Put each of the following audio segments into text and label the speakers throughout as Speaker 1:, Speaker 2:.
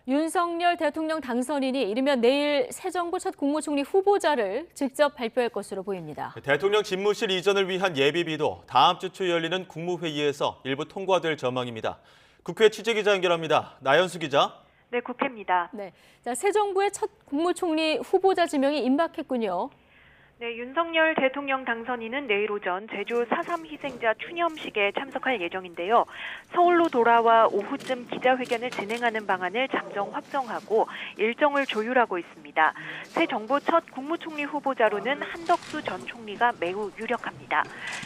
Speaker 1: 윤석열 대통령 당선인이 이르면 내일 새 정부 첫 국무총리 후보자를 직접 발표할 것으로 보입니다.
Speaker 2: 대통령 집무실 이전을 위한 예비비도 다음 주 초 열리는 국무회의에서 일부 통과될 전망입니다. 국회 취재기자 연결합니다. 나연수 기자.
Speaker 3: 네, 국회입니다.
Speaker 1: 네, 새 정부의 첫 국무총리 후보자 지명이 임박했군요.
Speaker 3: 네, 윤석열 대통령 당선인은 내일 오전 제주 4.3 희생자 추념식에 참석할 예정인데요. 서울로 돌아와 오후쯤 기자회견을 진행하는 방안을 잠정 확정하고 일정을 조율하고 있습니다. 새 정부 첫 국무총리 후보자로는 한덕수 전 총리가 매우 유력합니다.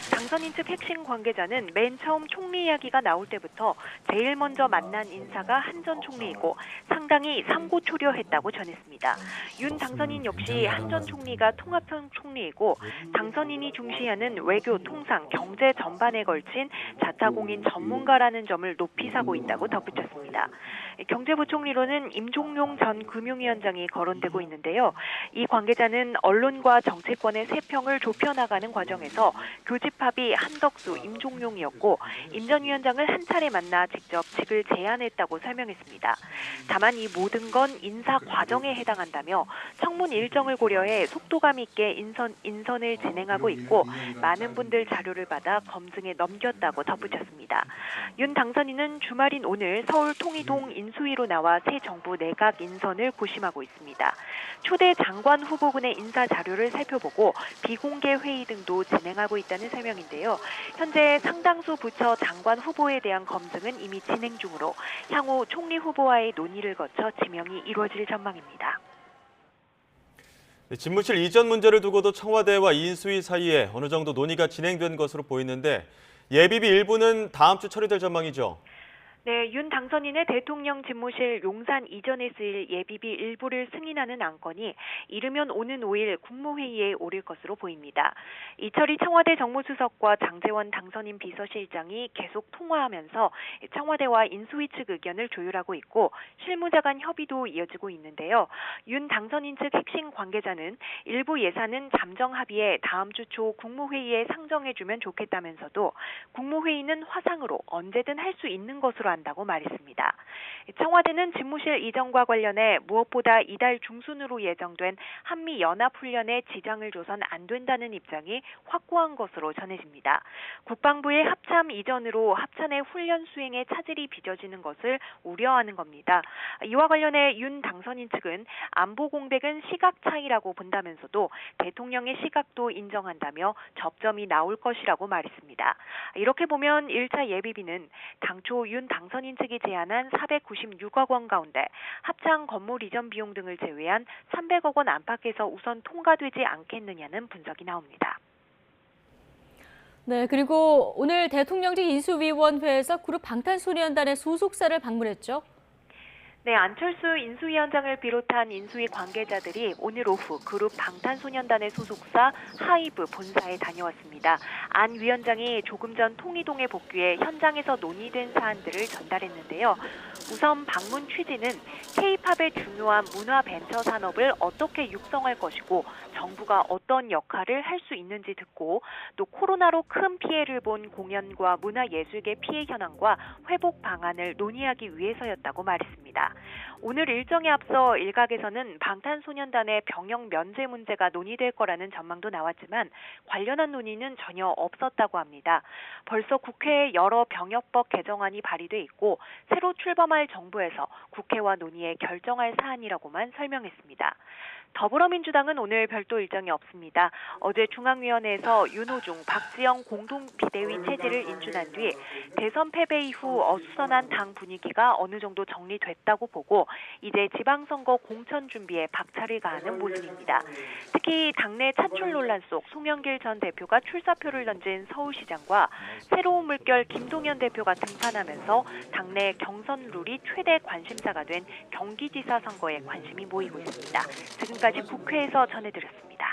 Speaker 3: 당선인 측 핵심 관계자는 맨 처음 총리 이야기가 나올 때부터 제일 먼저 만난 인사가 한 전 총리이고 상당히 삼고초려했다고 전했습니다. 윤 당선인 역시 한 전 총리가 통합형 총리이고 당선인이 중시하는 외교, 통상, 경제 전반에 걸친 자타공인 전문가라는 점을 높이 사고 있다고 덧붙였습니다. 경제부총리로는 임종용 전 금융위원장이 거론되고 있는데요. 이 관계자는 언론과 정치권의 세평을 좁혀나가는 과정에서 교집합이 한덕수, 임종용이었고 임 전 위원장을 한 차례 만나 직접 직을 제안했다고 설명했습니다. 다만 이 모든 건 인사 과정에 해당한다며 청문 일정을 고려해 속도감 있게 인선을 진행하고 있고 많은 분들 자료를 받아 검증에 넘겼다고 덧붙였습니다. 윤 당선인은 주말인 오늘 서울 통이동 인수위로 나와 새 정부 내각 인선을 고심하고 있습니다. 초대 장관 후보군의 인사 자료를 살펴보고 비공개 회의 등도 진행하고 있다는 설명인데요. 현재 상당수 부처 장관 후보에 대한 검증은 이미 진행 중으로 향후 총리 후보와의 논의를 거쳐 지명이 이루어질 전망입니다.
Speaker 2: 집무실 이전 문제를 두고도 청와대와 인수위 사이에 어느 정도 논의가 진행된 것으로 보이는데 예비비 일부는 다음 주 처리될 전망이죠.
Speaker 3: 네, 윤 당선인의 대통령 집무실 용산 이전에 쓰일 예비비 일부를 승인하는 안건이 이르면 오는 5일 국무회의에 오를 것으로 보입니다. 이철희 청와대 정무수석과 장제원 당선인 비서실장이 계속 통화하면서 청와대와 인수위 측 의견을 조율하고 있고 실무자 간 협의도 이어지고 있는데요. 윤 당선인 측 핵심 관계자는 일부 예산은 잠정 합의에 다음 주 초 국무회의에 상정해주면 좋겠다면서도 국무회의는 화상으로 언제든 할 수 있는 것으로 한다고 말했습니다. 청와대는 집무실 이전과 관련해 무엇보다 이달 중순으로 예정된 한미연합훈련에 지장을 줘선 안 된다는 입장이 확고한 것으로 전해집니다. 국방부의 합참 이전으로 합참의 훈련 수행에 차질이 빚어지는 것을 우려하는 겁니다. 이와 관련해 윤 당선인 측은 안보 공백은 시각 차이라고 본다면서도 대통령의 시각도 인정한다며 접점이 나올 것이라고 말했습니다. 이렇게 보면 1차 예비비는 당초 윤 당선인 측이 제안한 496억 원 가운데 합창 건물 이전 비용 등을 제외한 300억 원 안팎에서 우선 통과되지 않겠느냐는 분석이 나옵니다.
Speaker 1: 네, 그리고 오늘 대통령직 인수위원회에서 그룹 방탄소년단의 소속사를 방문했죠.
Speaker 3: 네, 안철수 인수위원장을 비롯한 인수위 관계자들이 오늘 오후 그룹 방탄소년단의 소속사 하이브 본사에 다녀왔습니다. 안 위원장이 조금 전 통이동에 복귀해 현장에서 논의된 사안들을 전달했는데요. 우선 방문 취지는 K-팝의 중요한 문화 벤처 산업을 어떻게 육성할 것이고 정부가 어떤 역할을 할 수 있는지 듣고 또 코로나로 큰 피해를 본 공연과 문화예술계 피해 현황과 회복 방안을 논의하기 위해서였다고 말했습니다. 오늘 일정에 앞서 일각에서는 방탄소년단의 병역 면제 문제가 논의될 거라는 전망도 나왔지만 관련한 논의는 전혀 없었다고 합니다. 벌써 국회에 여러 병역법 개정안이 발의돼 있고 새로 출범할 정부에서 국회와 논의해 결정할 사안이라고만 설명했습니다. 더불어민주당은 오늘 별도 일정이 없습니다. 어제 중앙위원회에서 윤호중, 박지영 공동 비대위 체제를 인준한 뒤 대선 패배 이후 어수선한 당 분위기가 어느 정도 정리됐다고 보고 이제 지방선거 공천 준비에 박차를 가하는 모습입니다. 특히 당내 차출 논란 속 송영길 전 대표가 출사표를 던진 서울시장과 새로운 물결 김동연 대표가 등판하면서 당내 경선 룰이 최대 관심사가 된 경기지사 선거에 관심이 모이고 있습니다. 지금까지 국회에서 전해드렸습니다.